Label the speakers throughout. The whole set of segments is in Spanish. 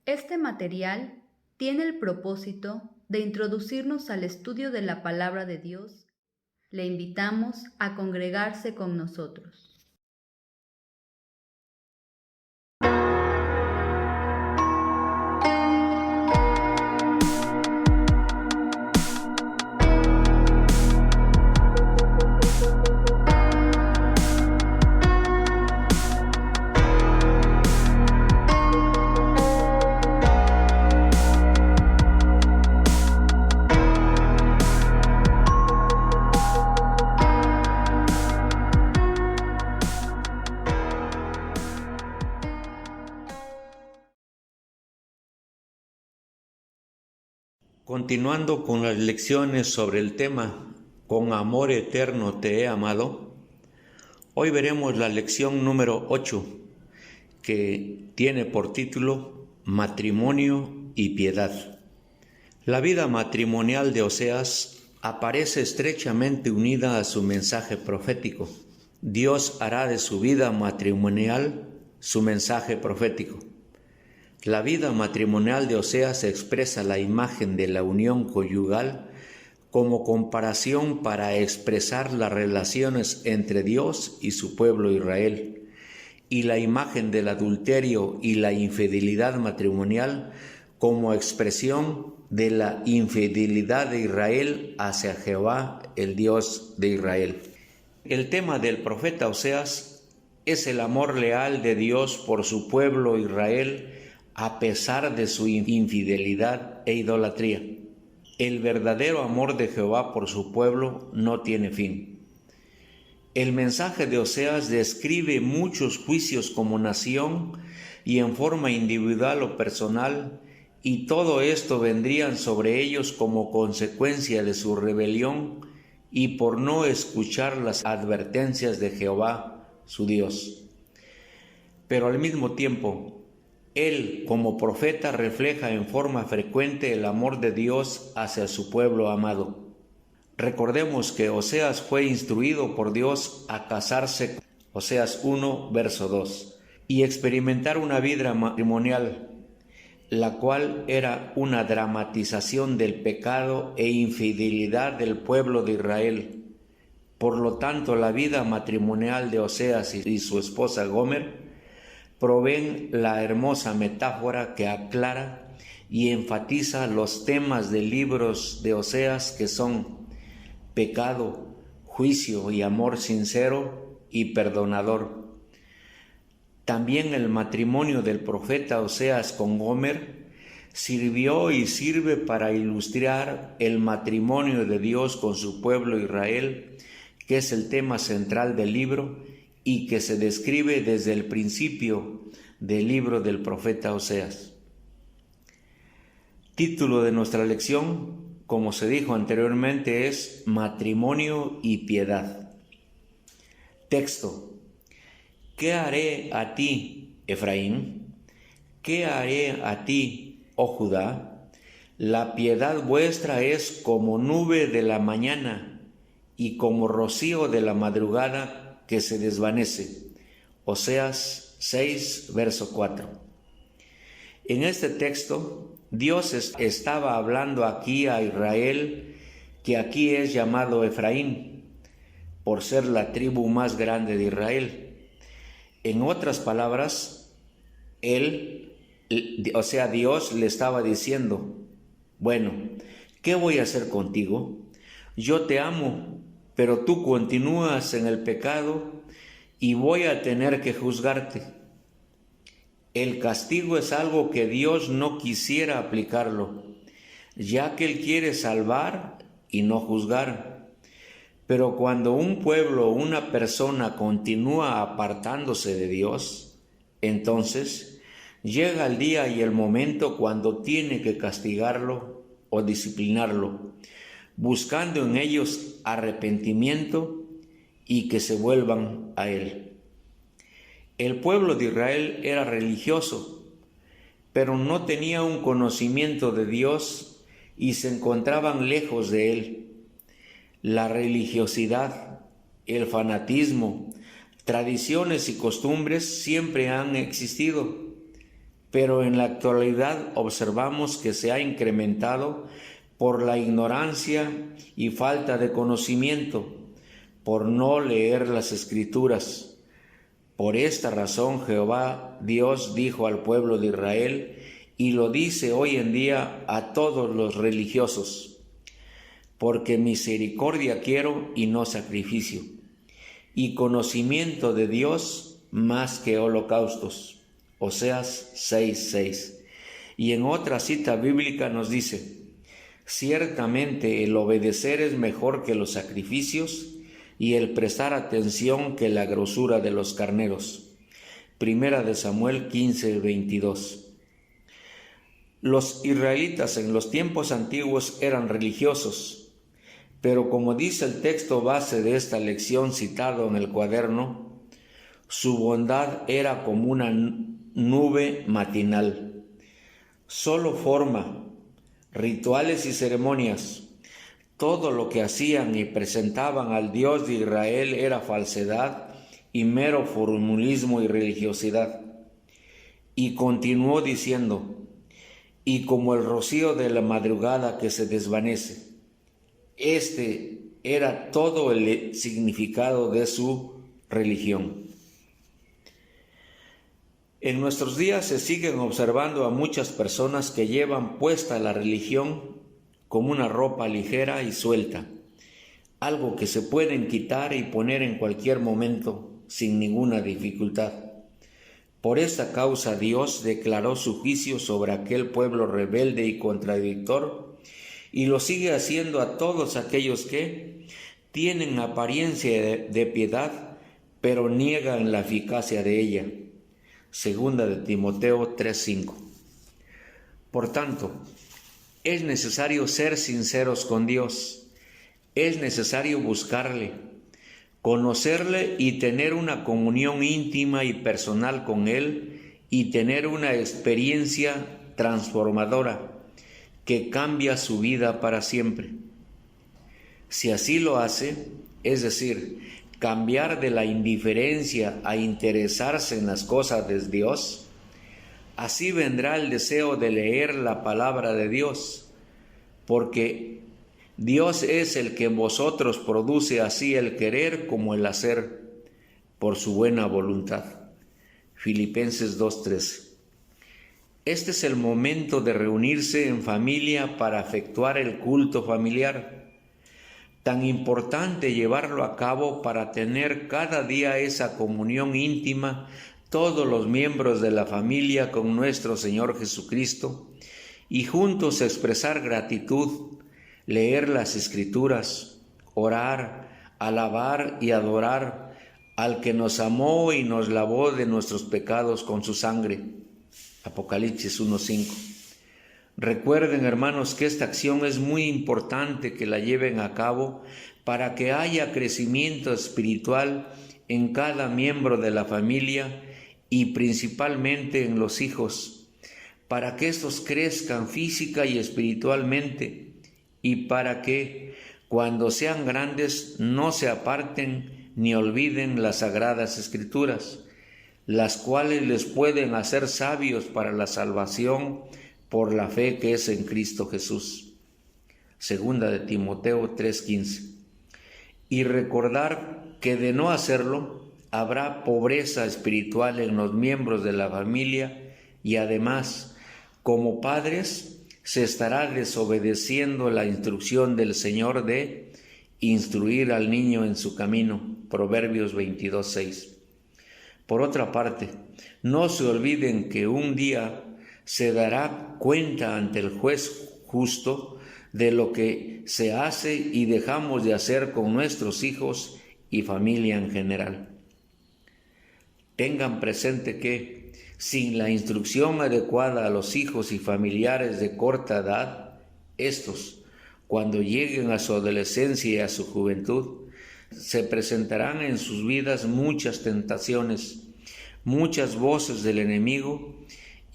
Speaker 1: Este material tiene el propósito de introducirnos al estudio de la palabra de Dios. Le invitamos a congregarse con nosotros.
Speaker 2: Continuando con las lecciones sobre el tema Con amor eterno te he amado, hoy veremos la lección número 8, que tiene por título Matrimonio y piedad. La vida matrimonial de Oseas aparece estrechamente unida a su mensaje profético. Dios hará de su vida matrimonial su mensaje profético. La vida matrimonial de Oseas expresa la imagen de la unión conyugal como comparación para expresar las relaciones entre Dios y su pueblo Israel, y la imagen del adulterio y la infidelidad matrimonial como expresión de la infidelidad de Israel hacia Jehová, el Dios de Israel. El tema del profeta Oseas es el amor leal de Dios por su pueblo Israel a pesar de su infidelidad e idolatría. El verdadero amor de Jehová por su pueblo no tiene fin. El mensaje de Oseas describe muchos juicios como nación y en forma individual o personal, y todo esto vendrían sobre ellos como consecuencia de su rebelión y por no escuchar las advertencias de Jehová, su Dios. Pero al mismo tiempo, él, como profeta, refleja en forma frecuente el amor de Dios hacia su pueblo amado. Recordemos que Oseas fue instruido por Dios a casarse, Oseas 1, verso 2, y experimentar una vida matrimonial, la cual era una dramatización del pecado e infidelidad del pueblo de Israel. Por lo tanto, la vida matrimonial de Oseas y su esposa Gomer proveen la hermosa metáfora que aclara y enfatiza los temas de libros de Oseas, que son pecado, juicio y amor sincero y perdonador. También el matrimonio del profeta Oseas con Gomer sirvió y sirve para ilustrar el matrimonio de Dios con su pueblo Israel, que es el tema central del libro y que se describe desde el principio del libro del profeta Oseas. Título de nuestra lección, como se dijo anteriormente, es Matrimonio y piedad. Texto: ¿Qué haré a ti, Efraín? ¿Qué haré a ti, oh Judá? La piedad vuestra es como nube de la mañana y como rocío de la madrugada que se desvanece. Oseas 6, verso 4. En este texto, Dios estaba hablando aquí a Israel, que aquí es llamado Efraín, por ser la tribu más grande de Israel. En otras palabras, Dios le estaba diciendo: bueno, ¿qué voy a hacer contigo? Yo te amo, pero tú continúas en el pecado y voy a tener que juzgarte. El castigo es algo que Dios no quisiera aplicarlo, ya que Él quiere salvar y no juzgar. Pero cuando un pueblo o una persona continúa apartándose de Dios, entonces llega el día y el momento cuando tiene que castigarlo o disciplinarlo, buscando en ellos arrepentimiento y que se vuelvan a Él. El pueblo de Israel era religioso, pero no tenía un conocimiento de Dios y se encontraban lejos de Él. La religiosidad, el fanatismo, tradiciones y costumbres siempre han existido, pero en la actualidad observamos que se ha incrementado por la ignorancia y falta de conocimiento, por no leer las Escrituras. Por esta razón Jehová Dios dijo al pueblo de Israel, y lo dice hoy en día a todos los religiosos: porque misericordia quiero y no sacrificio, y conocimiento de Dios más que holocaustos. Oseas 6:6. Y en otra cita bíblica nos dice: ciertamente el obedecer es mejor que los sacrificios, y el prestar atención que la grosura de los carneros. Primera de Samuel 15:22. Los israelitas en los tiempos antiguos eran religiosos, pero como dice el texto base de esta lección citado en el cuaderno, su bondad era como una nube matinal. Solo forma, rituales y ceremonias, todo lo que hacían y presentaban al Dios de Israel era falsedad y mero formulismo y religiosidad. Y continuó diciendo: y como el rocío de la madrugada que se desvanece. Este era todo el significado de su religión. En nuestros días se siguen observando a muchas personas que llevan puesta la religión como una ropa ligera y suelta, algo que se pueden quitar y poner en cualquier momento sin ninguna dificultad. Por esta causa Dios declaró su juicio sobre aquel pueblo rebelde y contradictor, y lo sigue haciendo a todos aquellos que tienen apariencia de piedad, pero niegan la eficacia de ella. Segunda de Timoteo 3:5. Por tanto, es necesario ser sinceros con Dios, es necesario buscarle, conocerle y tener una comunión íntima y personal con Él, y tener una experiencia transformadora que cambia su vida para siempre. Si así lo hace, es decir, cambiar de la indiferencia a interesarse en las cosas de Dios, así vendrá el deseo de leer la palabra de Dios, porque Dios es el que en vosotros produce así el querer como el hacer por su buena voluntad. Filipenses 2:13. Este es el momento de reunirse en familia para efectuar el culto familiar. Tan importante llevarlo a cabo para tener cada día esa comunión íntima todos los miembros de la familia con nuestro Señor Jesucristo, y juntos expresar gratitud, leer las Escrituras, orar, alabar y adorar al que nos amó y nos lavó de nuestros pecados con su sangre. Apocalipsis 1:5. Recuerden, hermanos, que esta acción es muy importante que la lleven a cabo para que haya crecimiento espiritual en cada miembro de la familia y principalmente en los hijos, para que estos crezcan física y espiritualmente, y para que cuando sean grandes no se aparten ni olviden las sagradas Escrituras, las cuales les pueden hacer sabios para la salvación por la fe que es en Cristo Jesús. Segunda de Timoteo 3:15. Y recordar que de no hacerlo, habrá pobreza espiritual en los miembros de la familia, y además, como padres, se estará desobedeciendo la instrucción del Señor de instruir al niño en su camino. Proverbios 22:6. Por otra parte, no se olviden que un día se dará cuenta ante el juez justo de lo que se hace y dejamos de hacer con nuestros hijos y familia en general. Tengan presente que, sin la instrucción adecuada a los hijos y familiares de corta edad, estos, cuando lleguen a su adolescencia y a su juventud, se presentarán en sus vidas muchas tentaciones, muchas voces del enemigo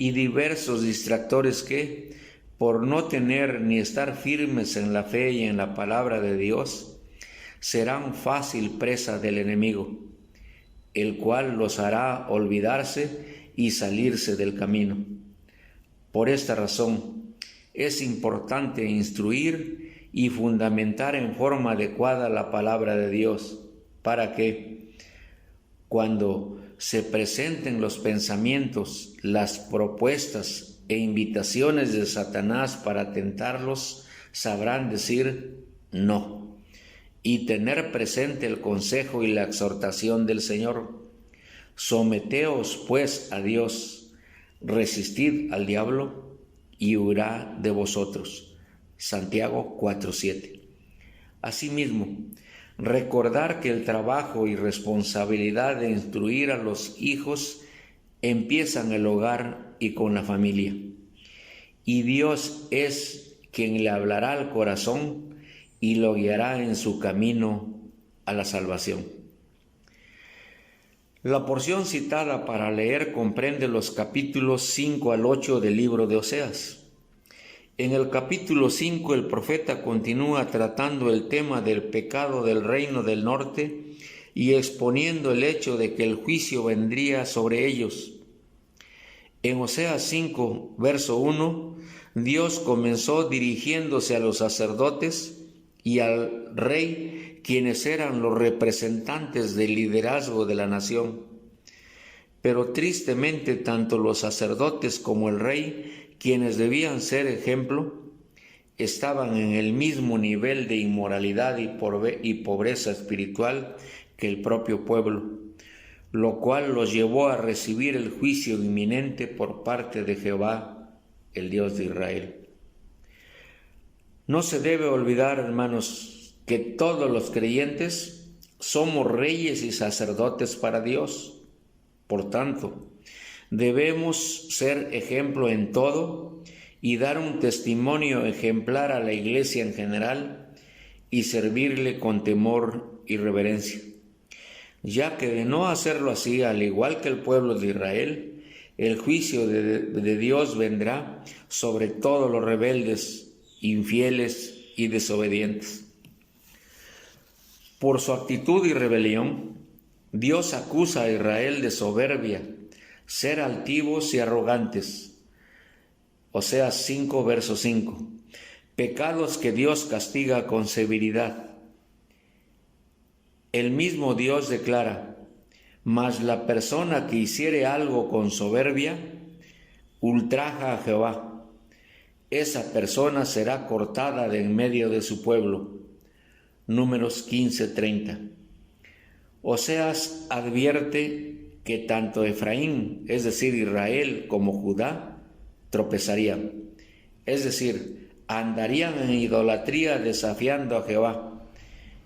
Speaker 2: y diversos distractores que, por no tener ni estar firmes en la fe y en la palabra de Dios, serán fácil presa del enemigo, el cual los hará olvidarse y salirse del camino. Por esta razón, es importante instruir y fundamentar en forma adecuada la palabra de Dios, para que, cuando se presenten los pensamientos, las propuestas e invitaciones de Satanás para tentarlos, sabrán decir no y tener presente el consejo y la exhortación del Señor. Someteos pues a Dios, resistid al diablo y huirá de vosotros. Santiago 4:7. Asimismo, recordar que el trabajo y responsabilidad de instruir a los hijos empieza en el hogar y con la familia. Y Dios es quien le hablará al corazón y lo guiará en su camino a la salvación. La porción citada para leer comprende los capítulos 5 al 8 del libro de Oseas. En el capítulo 5 el profeta continúa tratando el tema del pecado del reino del norte y exponiendo el hecho de que el juicio vendría sobre ellos. En Oseas 5, verso 1, Dios comenzó dirigiéndose a los sacerdotes y al rey, quienes eran los representantes del liderazgo de la nación. Pero tristemente, tanto los sacerdotes como el rey, quienes debían ser ejemplo, estaban en el mismo nivel de inmoralidad y pobreza espiritual que el propio pueblo, lo cual los llevó a recibir el juicio inminente por parte de Jehová, el Dios de Israel. No se debe olvidar, hermanos, que todos los creyentes somos reyes y sacerdotes para Dios. Por tanto, debemos ser ejemplo en todo y dar un testimonio ejemplar a la iglesia en general y servirle con temor y reverencia, ya que de no hacerlo así, al igual que el pueblo de Israel, el juicio de Dios vendrá sobre todos los rebeldes, infieles y desobedientes. Por su actitud y rebelión, Dios acusa a Israel de soberbia, ser altivos y arrogantes. Oseas 5, verso 5. Pecados que Dios castiga con severidad. El mismo Dios declara: mas la persona que hiciere algo con soberbia, ultraja a Jehová. Esa persona será cortada de en medio de su pueblo. Números 15:30. Oseas advierte que tanto Efraín, es decir, Israel, como Judá, tropezarían, es decir, andarían en idolatría desafiando a Jehová,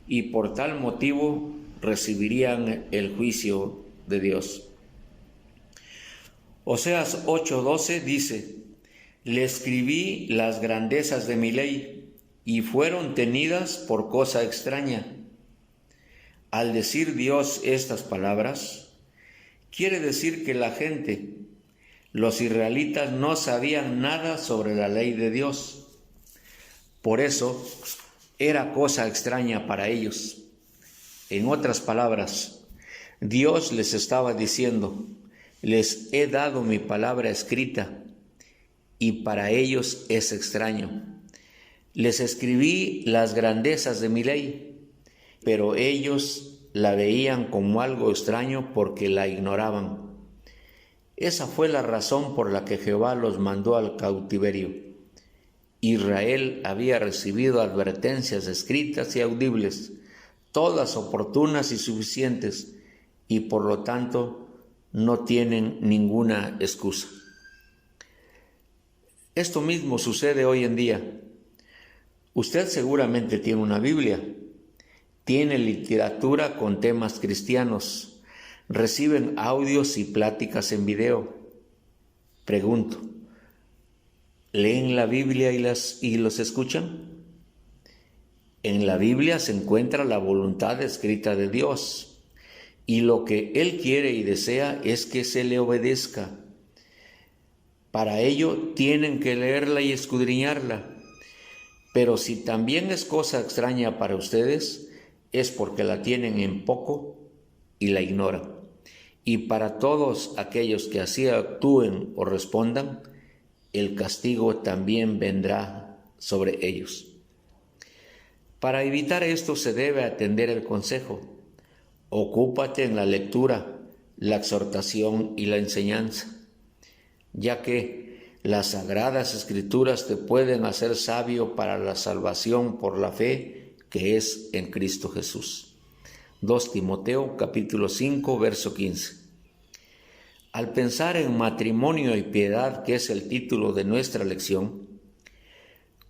Speaker 2: y por tal motivo recibirían el juicio de Dios. Oseas 8:12 dice: le escribí las grandezas de mi ley, y fueron tenidas por cosa extraña. Al decir Dios estas palabras, quiere decir que la gente, los israelitas, no sabían nada sobre la ley de Dios. Por eso, era cosa extraña para ellos. En otras palabras, Dios les estaba diciendo: les he dado mi palabra escrita, y para ellos es extraño. Les escribí las grandezas de mi ley, pero ellos la veían como algo extraño porque la ignoraban. Esa fue la razón por la que Jehová los mandó al cautiverio. Israel había recibido advertencias escritas y audibles, todas oportunas y suficientes, y por lo tanto no tienen ninguna excusa. Esto mismo sucede hoy en día. Usted seguramente tiene una Biblia, tiene literatura con temas cristianos, reciben audios y pláticas en video. Pregunto, ¿leen la Biblia y los escuchan? En la Biblia se encuentra la voluntad escrita de Dios, y lo que Él quiere y desea es que se le obedezca. Para ello tienen que leerla y escudriñarla. Pero si también es cosa extraña para ustedes, es porque la tienen en poco y la ignoran. Y para todos aquellos que así actúen o respondan, el castigo también vendrá sobre ellos. Para evitar esto se debe atender el consejo. Ocúpate en la lectura, la exhortación y la enseñanza, ya que las sagradas escrituras te pueden hacer sabio para la salvación por la fe que es en Cristo Jesús. 2 Timoteo capítulo 5 verso 15. Al pensar en matrimonio y piedad, que es el título de nuestra lección,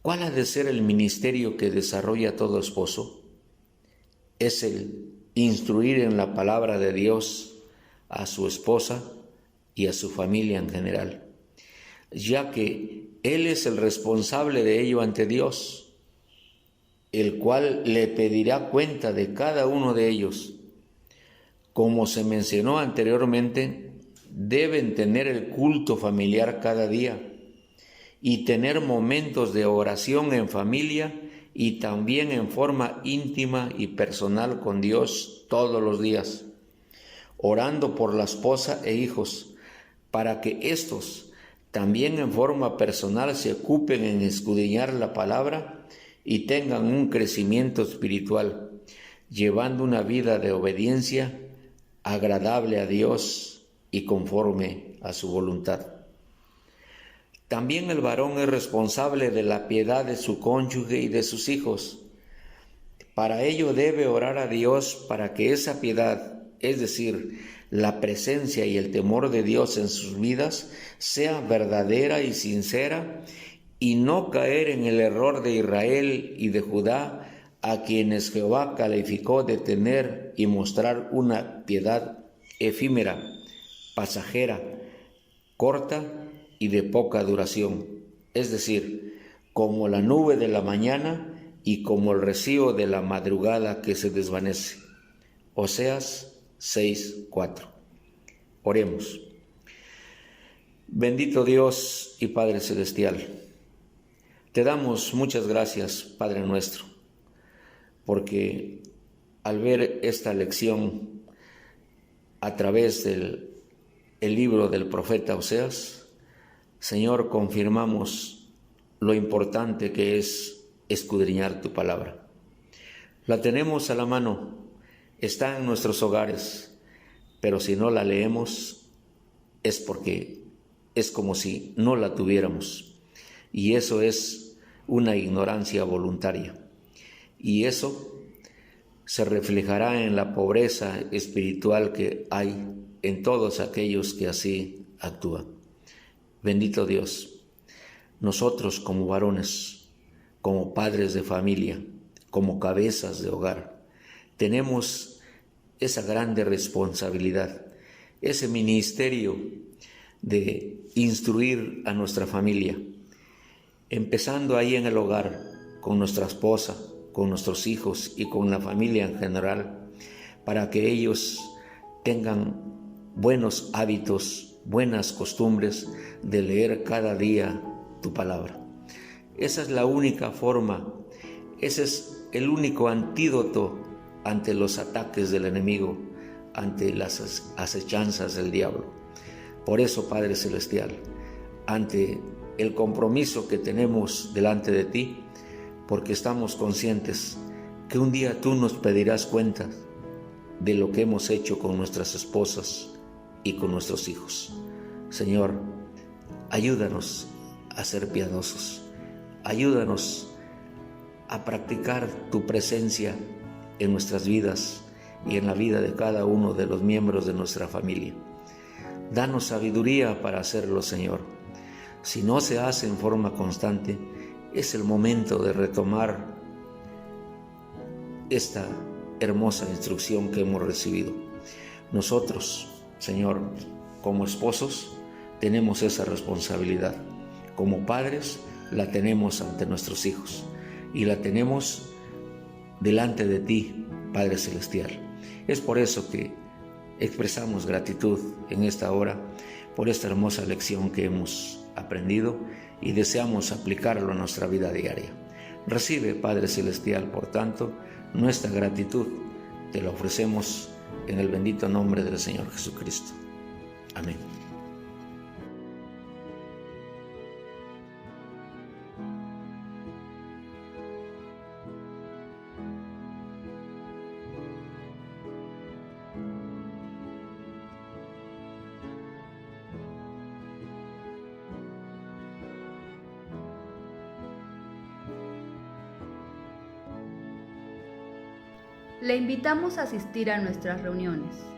Speaker 2: ¿cuál ha de ser el ministerio que desarrolla todo esposo? Es el instruir en la palabra de Dios a su esposa y a su familia en general, ya que él es el responsable de ello ante Dios, el cual le pedirá cuenta de cada uno de ellos. Como se mencionó anteriormente, deben tener el culto familiar cada día y tener momentos de oración en familia y también en forma íntima y personal con Dios todos los días, orando por la esposa e hijos, para que éstos también en forma personal se ocupen en escudriñar la palabra y tengan un crecimiento espiritual, llevando una vida de obediencia agradable a Dios y conforme a su voluntad. También el varón es responsable de la piedad de su cónyuge y de sus hijos. Para ello debe orar a Dios para que esa piedad, es decir, la presencia y el temor de Dios en sus vidas, sea verdadera y sincera, y no caer en el error de Israel y de Judá, a quienes Jehová calificó de tener y mostrar una piedad efímera, pasajera, corta y de poca duración, es decir, como la nube de la mañana y como el rocío de la madrugada que se desvanece. Oseas 6:4. Oremos. Bendito Dios y Padre Celestial, te damos muchas gracias, Padre nuestro, porque al ver esta lección a través del libro del profeta Oseas, Señor, confirmamos lo importante que es escudriñar tu palabra. La tenemos a la mano, está en nuestros hogares, pero si no la leemos es porque es como si no la tuviéramos. Y eso es una ignorancia voluntaria. Y eso se reflejará en la pobreza espiritual que hay en todos aquellos que así actúan. Bendito Dios, nosotros como varones, como padres de familia, como cabezas de hogar, tenemos esa grande responsabilidad, ese ministerio de instruir a nuestra familia, empezando ahí en el hogar, con nuestra esposa, con nuestros hijos y con la familia en general, para que ellos tengan buenos hábitos, buenas costumbres de leer cada día tu palabra. Esa es la única forma, ese es el único antídoto ante los ataques del enemigo, ante las acechanzas del diablo. Por eso, Padre Celestial, ante el compromiso que tenemos delante de ti, porque estamos conscientes que un día tú nos pedirás cuenta de lo que hemos hecho con nuestras esposas y con nuestros hijos. Señor, ayúdanos a ser piadosos, ayúdanos a practicar tu presencia en nuestras vidas y en la vida de cada uno de los miembros de nuestra familia. Danos sabiduría para hacerlo, Señor. Si no se hace en forma constante, es el momento de retomar esta hermosa instrucción que hemos recibido. Nosotros, Señor, como esposos, tenemos esa responsabilidad. Como padres, la tenemos ante nuestros hijos y la tenemos delante de ti, Padre Celestial. Es por eso que expresamos gratitud en esta hora por esta hermosa lección que hemos aprendido y deseamos aplicarlo a nuestra vida diaria. Recibe, Padre Celestial, por tanto, nuestra gratitud. Te la ofrecemos en el bendito nombre del Señor Jesucristo. Amén.
Speaker 1: Le invitamos a asistir a nuestras reuniones.